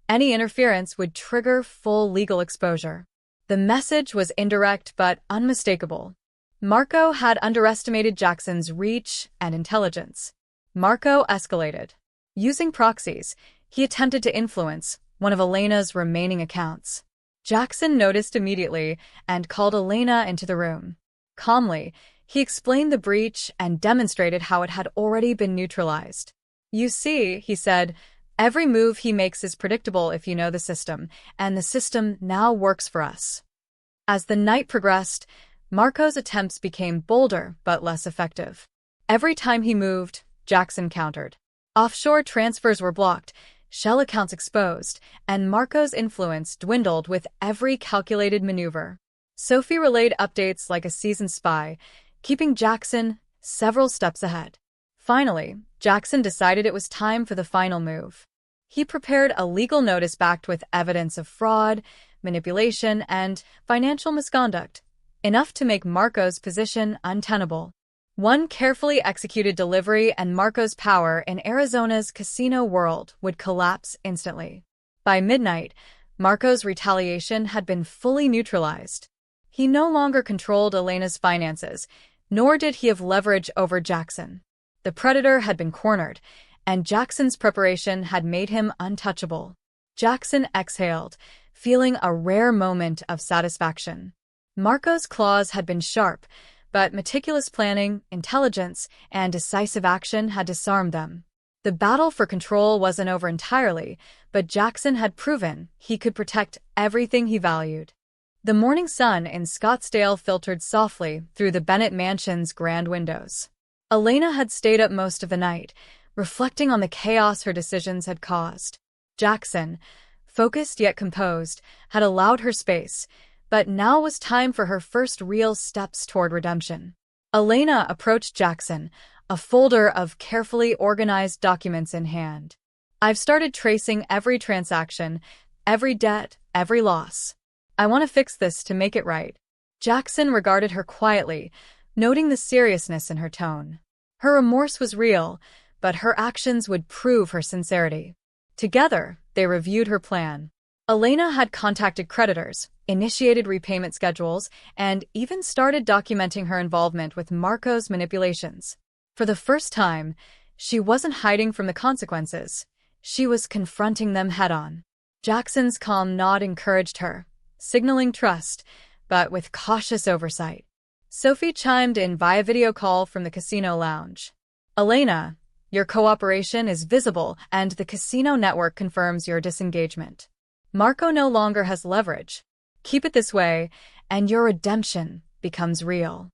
Any interference would trigger full legal exposure. The message was indirect but unmistakable. Marco had underestimated Jackson's reach and intelligence. Marco escalated. Using proxies, he attempted to influence one of Elena's remaining accounts. Jackson noticed immediately and called Elena into the room. Calmly, he explained the breach and demonstrated how it had already been neutralized. "You see," he said, "every move he makes is predictable if you know the system, and the system now works for us." As the night progressed, Marco's attempts became bolder but less effective. Every time he moved, Jackson countered. Offshore transfers were blocked, shell accounts exposed, and Marco's influence dwindled with every calculated maneuver. Sophie relayed updates like a seasoned spy, keeping Jackson several steps ahead. Finally, Jackson decided it was time for the final move. He prepared a legal notice backed with evidence of fraud, manipulation, and financial misconduct, enough to make Marco's position untenable. One carefully executed delivery and Marco's power in Arizona's casino world would collapse instantly. By midnight, Marco's retaliation had been fully neutralized. He no longer controlled Elena's finances, nor did he have leverage over Jackson. The predator had been cornered, and Jackson's preparation had made him untouchable. Jackson exhaled, feeling a rare moment of satisfaction. Marco's claws had been sharp, but meticulous planning, intelligence, and decisive action had disarmed them. The battle for control wasn't over entirely, but Jackson had proven he could protect everything he valued. The morning sun in Scottsdale filtered softly through the Bennett mansion's grand windows. Elena had stayed up most of the night, reflecting on the chaos her decisions had caused. Jackson, focused yet composed, had allowed her space, but now was time for her first real steps toward redemption. Elena approached Jackson, a folder of carefully organized documents in hand. "I've started tracing every transaction, every debt, every loss. I want to fix this to make it right." Jackson regarded her quietly, noting the seriousness in her tone. Her remorse was real, but her actions would prove her sincerity. Together, they reviewed her plan. Elena had contacted creditors, initiated repayment schedules, and even started documenting her involvement with Marco's manipulations. For the first time, she wasn't hiding from the consequences. She was confronting them head-on. Jackson's calm nod encouraged her, signaling trust, but with cautious oversight. Sophie chimed in via video call from the casino lounge. "Elena, your cooperation is visible and the casino network confirms your disengagement. Marco no longer has leverage. Keep it this way, and your redemption becomes real."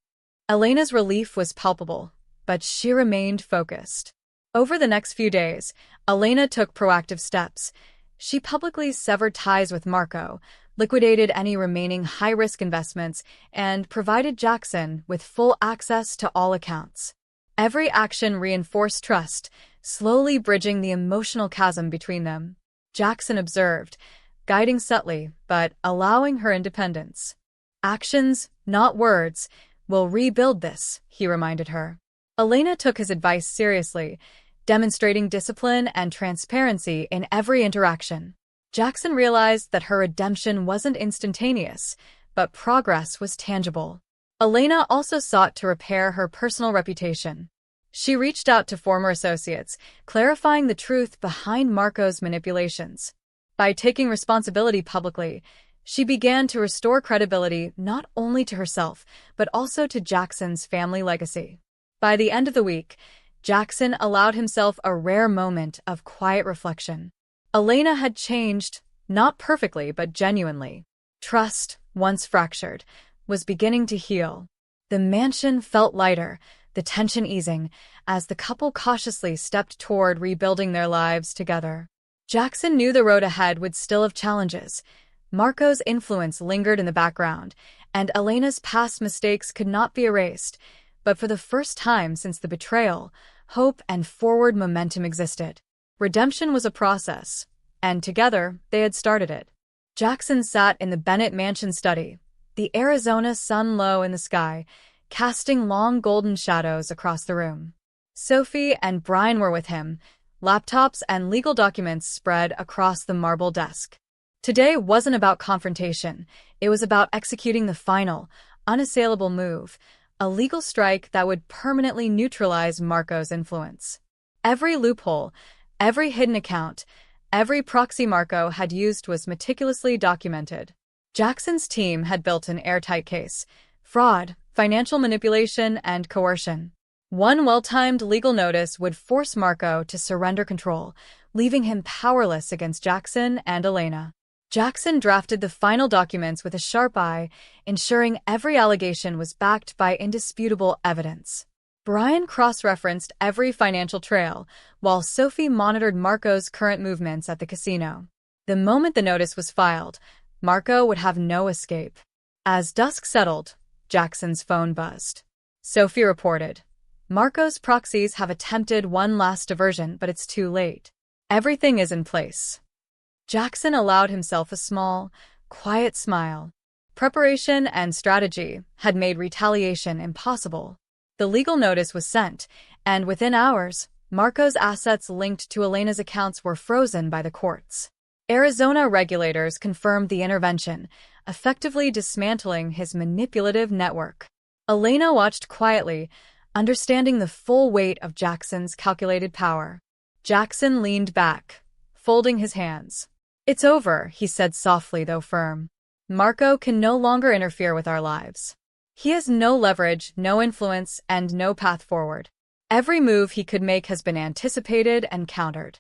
Elena's relief was palpable, but she remained focused. Over the next few days, Elena took proactive steps. She publicly severed ties with Marco, liquidated any remaining high-risk investments, and provided Jackson with full access to all accounts. Every action reinforced trust, slowly bridging the emotional chasm between them. Jackson observed, guiding subtly but allowing her independence. "Actions, not words, will rebuild this," he reminded her. Elena took his advice seriously, demonstrating discipline and transparency in every interaction. Jackson realized that her redemption wasn't instantaneous, but progress was tangible. Elena also sought to repair her personal reputation. She reached out to former associates, clarifying the truth behind Marco's manipulations. By taking responsibility publicly, she began to restore credibility not only to herself, but also to Jackson's family legacy. By the end of the week, Jackson allowed himself a rare moment of quiet reflection. Elena had changed, not perfectly but genuinely. Trust, once fractured, was beginning to heal. The mansion felt lighter, the tension easing, as the couple cautiously stepped toward rebuilding their lives together. Jackson knew the road ahead would still have challenges, Marco's influence lingered in the background, and Elena's past mistakes could not be erased. But for the first time since the betrayal, hope and forward momentum existed. Redemption was a process, and together they had started it. Jackson sat in the Bennett mansion study, the Arizona sun low in the sky, casting long golden shadows across the room. Sophie and Brian were with him, laptops and legal documents spread across the marble desk. Today wasn't about confrontation, it was about executing the final, unassailable move, a legal strike that would permanently neutralize Marco's influence. Every loophole, every hidden account, every proxy Marco had used was meticulously documented. Jackson's team had built an airtight case: fraud, financial manipulation, and coercion. One well-timed legal notice would force Marco to surrender control, leaving him powerless against Jackson and Elena. Jackson drafted the final documents with a sharp eye, ensuring every allegation was backed by indisputable evidence. Brian cross-referenced every financial trail, while Sophie monitored Marco's current movements at the casino. The moment the notice was filed, Marco would have no escape. As dusk settled, Jackson's phone buzzed. Sophie reported, "Marco's proxies have attempted one last diversion, but it's too late. Everything is in place." Jackson allowed himself a small, quiet smile. Preparation and strategy had made retaliation impossible. The legal notice was sent, and within hours, Marco's assets linked to Elena's accounts were frozen by the courts. Arizona regulators confirmed the intervention, effectively dismantling his manipulative network. Elena watched quietly, understanding the full weight of Jackson's calculated power. Jackson leaned back, folding his hands. "It's over," he said softly though firm. "Marco can no longer interfere with our lives. He has no leverage, no influence, and no path forward. Every move he could make has been anticipated and countered."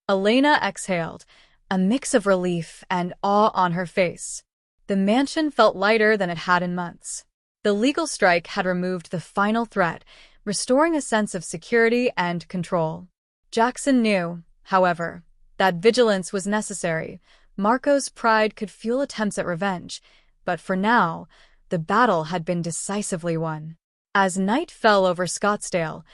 Elena exhaled, a mix of relief and awe on her face. The mansion felt lighter than it had in months. The legal strike had removed the final threat, restoring a sense of security and control. Jackson knew, however, that vigilance was necessary. Marco's pride could fuel attempts at revenge, but for now, the battle had been decisively won. As night fell over Scottsdale,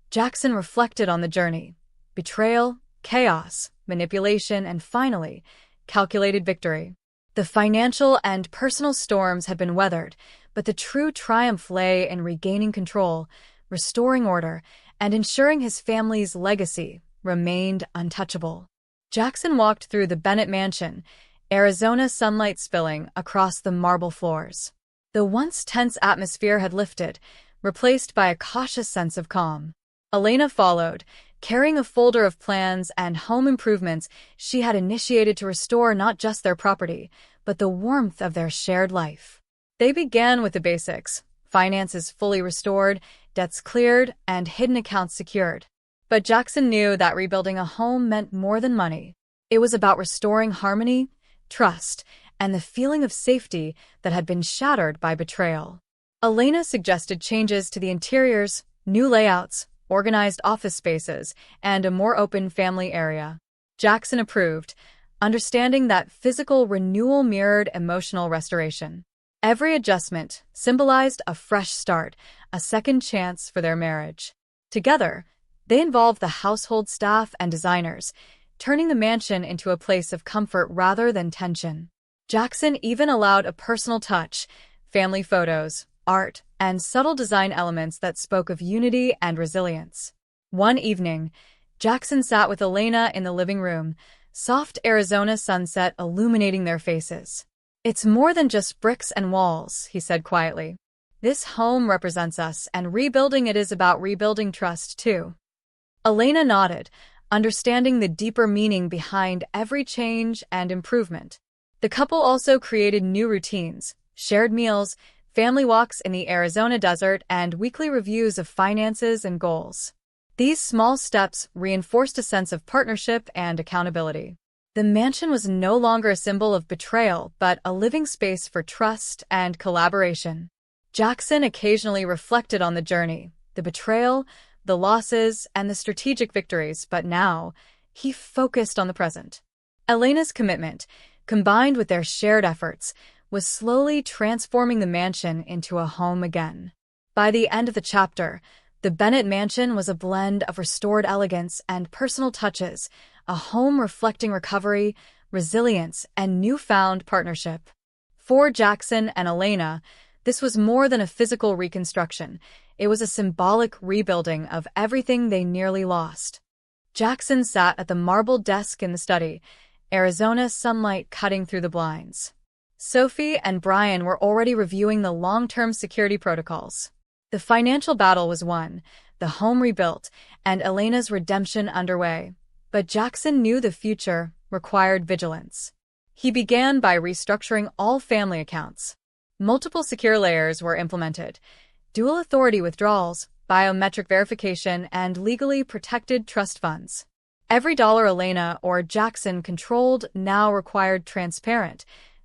Jackson reflected on the journey: betrayal, chaos, manipulation, and finally, calculated victory. The financial and personal storms had been weathered, but the true triumph lay in regaining control, restoring order, and ensuring his family's legacy remained untouchable. Jackson walked through the Bennett mansion, Arizona sunlight spilling across the marble floors. The once tense atmosphere had lifted, replaced by a cautious sense of calm. Elena followed, carrying a folder of plans and home improvements she had initiated to restore not just their property, but the warmth of their shared life. They began with the basics: finances fully restored, debts cleared, and hidden accounts secured. But Jackson knew that rebuilding a home meant more than money. It was about restoring harmony, trust, and the feeling of safety that had been shattered by betrayal. Elena suggested changes to the interiors, new layouts, organized office spaces, and a more open family area. Jackson approved, understanding that physical renewal mirrored emotional restoration. Every adjustment symbolized a fresh start, a second chance for their marriage. Together, they involved the household staff and designers, turning the mansion into a place of comfort rather than tension. Jackson even allowed a personal touch: family photos, art, and subtle design elements that spoke of unity and resilience. One evening, Jackson sat with Elena in the living room, soft Arizona sunset illuminating their faces. "It's more than just bricks and walls," he said quietly. "This home represents us, and rebuilding it is about rebuilding trust, too." Elena nodded, understanding the deeper meaning behind every change and improvement. The couple also created new routines: shared meals, family walks in the Arizona desert, and weekly reviews of finances and goals. These small steps reinforced a sense of partnership and accountability. The mansion was no longer a symbol of betrayal, but a living space for trust and collaboration. Jackson occasionally reflected on the journey, the betrayal, the losses, and the strategic victories, but now he focused on the present. Elena's commitment, combined with their shared efforts, was slowly transforming the mansion into a home again. By the end of the chapter, the Bennett mansion was a blend of restored elegance and personal touches, a home reflecting recovery, resilience, and newfound partnership. For Jackson and Elena, this was more than a physical reconstruction. It was a symbolic rebuilding of everything they nearly lost. Jackson sat at the marble desk in the study, Arizona sunlight cutting through the blinds. Sophie and Brian were already reviewing the long-term security protocols. The financial battle was won, the home rebuilt, and Elena's redemption underway. But Jackson knew the future required vigilance. He began by restructuring all family accounts. Multiple secure layers were implemented: dual authority withdrawals, biometric verification, and legally protected trust funds. Every dollar Elena or Jackson controlled now required transparent,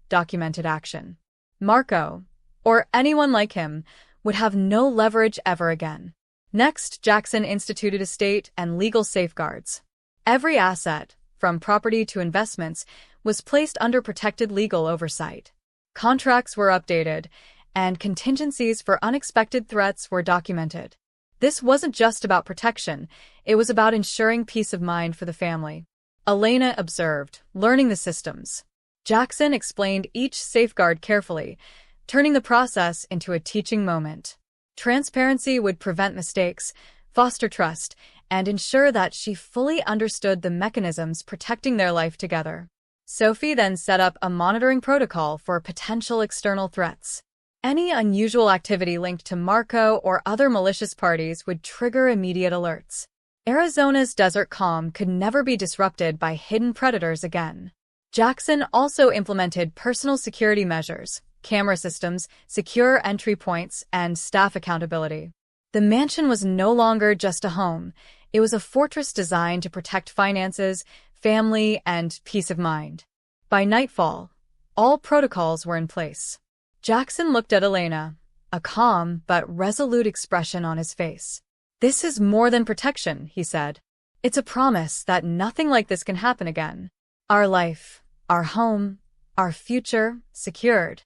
documented action. Marco, or anyone like him, would have no leverage ever again. Next, Jackson instituted estate and legal safeguards. Every asset, from property to investments, was placed under protected legal oversight. Contracts were updated, and contingencies for unexpected threats were documented. This wasn't just about protection, it was about ensuring peace of mind for the family. Elena observed, learning the systems. Jackson explained each safeguard carefully, turning the process into a teaching moment. Transparency would prevent mistakes, foster trust, and ensure that she fully understood the mechanisms protecting their life together. Sophie then set up a monitoring protocol for potential external threats. Any unusual activity linked to Marco or other malicious parties would trigger immediate alerts. Arizona's desert calm could never be disrupted by hidden predators again. Jackson also implemented personal security measures, camera systems, secure entry points, and staff accountability. The mansion was no longer just a home. It was a fortress designed to protect finances, family, and peace of mind. By nightfall, all protocols were in place. Jackson looked at Elena, a calm but resolute expression on his face. "This is more than protection," he said. "It's a promise that nothing like this can happen again. Our life, our home, our future, secured."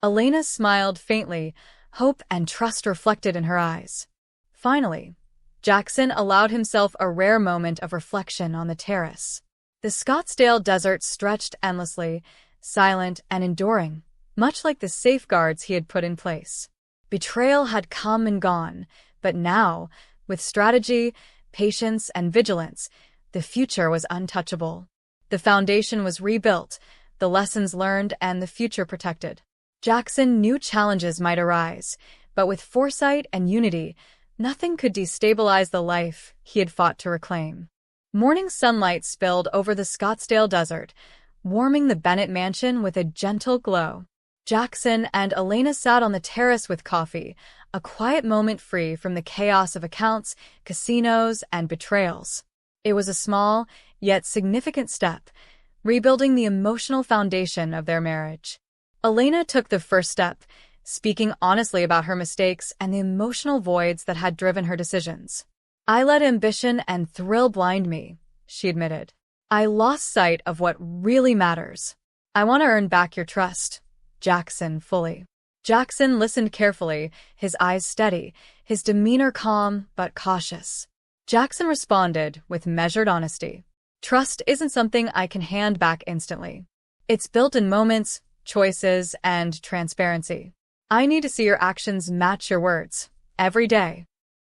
Elena smiled faintly, hope and trust reflected in her eyes. Finally, Jackson allowed himself a rare moment of reflection on the terrace. The Scottsdale desert stretched endlessly, silent and enduring, much like the safeguards he had put in place. Betrayal had come and gone, but now, with strategy, patience, and vigilance, the future was untouchable. The foundation was rebuilt, the lessons learned, and the future protected. Jackson knew challenges might arise, but with foresight and unity, nothing could destabilize the life he had fought to reclaim. Morning sunlight spilled over the Scottsdale desert, warming the Bennett mansion with a gentle glow. Jackson and Elena sat on the terrace with coffee, a quiet moment free from the chaos of accounts, casinos, and betrayals. It was a small, yet significant step, rebuilding the emotional foundation of their marriage. Elena took the first step, speaking honestly about her mistakes and the emotional voids that had driven her decisions. "I let ambition and thrill blind me," she admitted. "I lost sight of what really matters. I want to earn back your trust, Jackson, fully." Jackson listened carefully, his eyes steady, his demeanor calm but cautious. Jackson responded with measured honesty. "Trust isn't something I can hand back instantly. It's built in moments, choices, and transparency. I need to see your actions match your words, every day."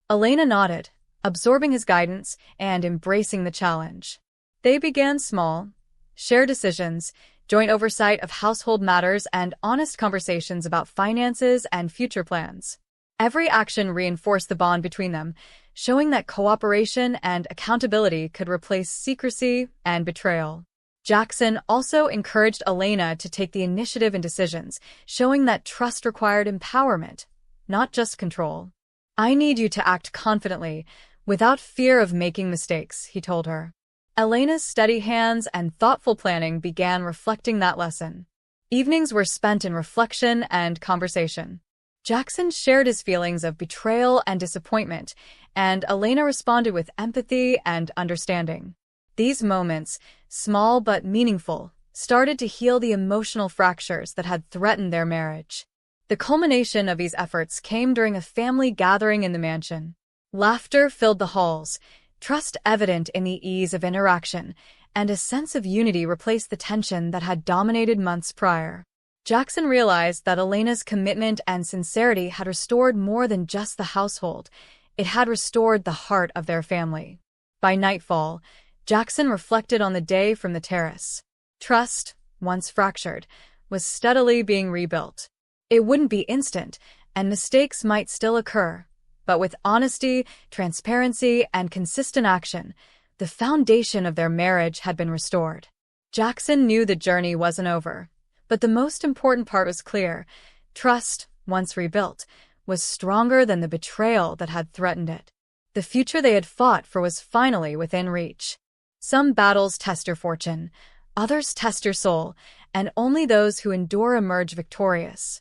Elena nodded, absorbing his guidance and embracing the challenge. They began small, shared decisions, joint oversight of household matters, and honest conversations about finances and future plans. Every action reinforced the bond between them, showing that cooperation and accountability could replace secrecy and betrayal. Jackson also encouraged Elena to take the initiative in decisions, showing that trust required empowerment, not just control. "I need you to act confidently, without fear of making mistakes," he told her. Elena's steady hands and thoughtful planning began reflecting that lesson. Evenings were spent in reflection and conversation. Jackson shared his feelings of betrayal and disappointment, and Elena responded with empathy and understanding. These moments, small but meaningful, started to heal the emotional fractures that had threatened their marriage. The culmination of these efforts came during a family gathering in the mansion. Laughter filled the halls, trust evident in the ease of interaction, and a sense of unity replaced the tension that had dominated months prior. Jackson realized that Elena's commitment and sincerity had restored more than just the household. It had restored the heart of their family. By nightfall, Jackson reflected on the day from the terrace. Trust, once fractured, was steadily being rebuilt. It wouldn't be instant, and mistakes might still occur, but with honesty, transparency, and consistent action, the foundation of their marriage had been restored. Jackson knew the journey wasn't over, but the most important part was clear. Trust, once rebuilt, was stronger than the betrayal that had threatened it. The future they had fought for was finally within reach. Some battles test your fortune, others test your soul, and only those who endure emerge victorious.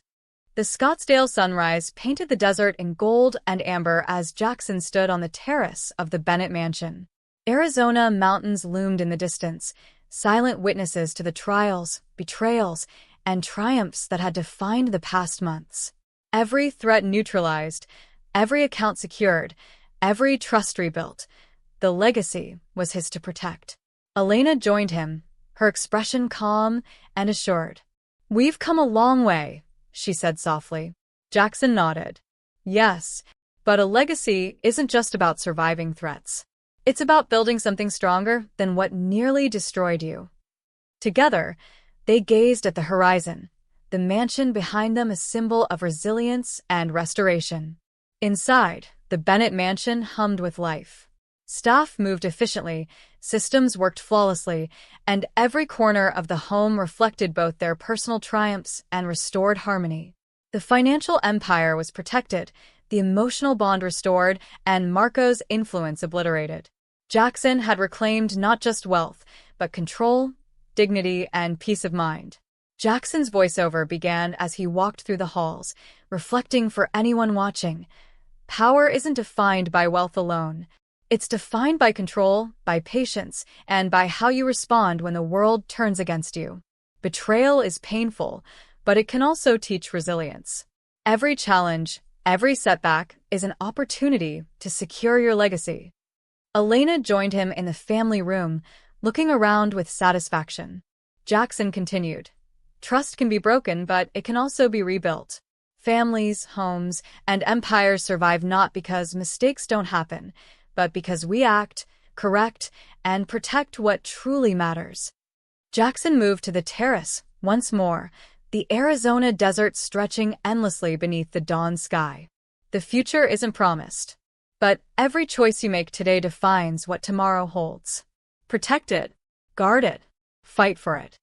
The Scottsdale sunrise painted the desert in gold and amber as Jackson stood on the terrace of the Bennett mansion. Arizona mountains loomed in the distance, silent witnesses to the trials, betrayals, and triumphs that had defined the past months. Every threat neutralized, every account secured, every trust rebuilt. The legacy was his to protect. Elena joined him, her expression calm and assured. "We've come a long way," she said softly. Jackson nodded. "Yes, but a legacy isn't just about surviving threats. It's about building something stronger than what nearly destroyed you." Together, they gazed at the horizon, the mansion behind them a symbol of resilience and restoration. Inside, the Bennett mansion hummed with life. Staff moved efficiently, systems worked flawlessly, and every corner of the home reflected both their personal triumphs and restored harmony. The financial empire was protected, the emotional bond restored, and Marco's influence obliterated. Jackson had reclaimed not just wealth, but control, dignity, and peace of mind. Jackson's voiceover began as he walked through the halls, reflecting for anyone watching. Power isn't defined by wealth alone. It's defined by control, by patience, and by how you respond when the world turns against you. Betrayal is painful, but it can also teach resilience. Every challenge, every setback is an opportunity to secure your legacy. Elena joined him in the family room, looking around with satisfaction. Jackson continued. Trust can be broken, but it can also be rebuilt. Families, homes, and empires survive not because mistakes don't happen, but because we act, correct, and protect what truly matters. Jackson moved to the terrace once more, the Arizona desert stretching endlessly beneath the dawn sky. The future isn't promised, but every choice you make today defines what tomorrow holds. Protect it, guard it, fight for it.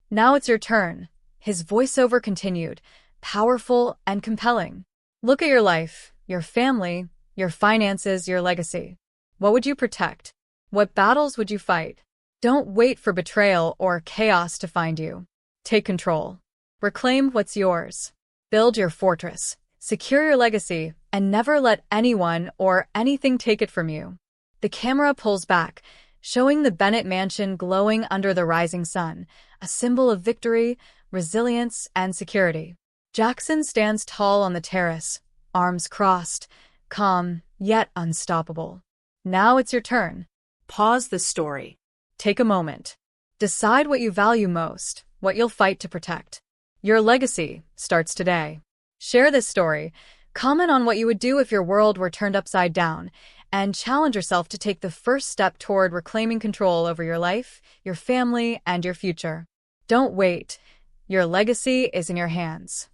Now it's your turn, his voiceover continued, powerful and compelling. Look at your life, your family, your finances, your legacy. What would you protect? What battles would you fight? Don't wait for betrayal or chaos to find you. Take control. Reclaim what's yours. Build your fortress. Secure your legacy, and never let anyone or anything take it from you. The camera pulls back, showing the Bennett mansion glowing under the rising sun, a symbol of victory, resilience, and security. Jackson stands tall on the terrace, arms crossed, calm, yet unstoppable. Now it's your turn. Pause the story. Take a moment. Decide what you value most, what you'll fight to protect. Your legacy starts today. Share this story, comment on what you would do if your world were turned upside down, and challenge yourself to take the first step toward reclaiming control over your life, your family, and your future. Don't wait. Your legacy is in your hands.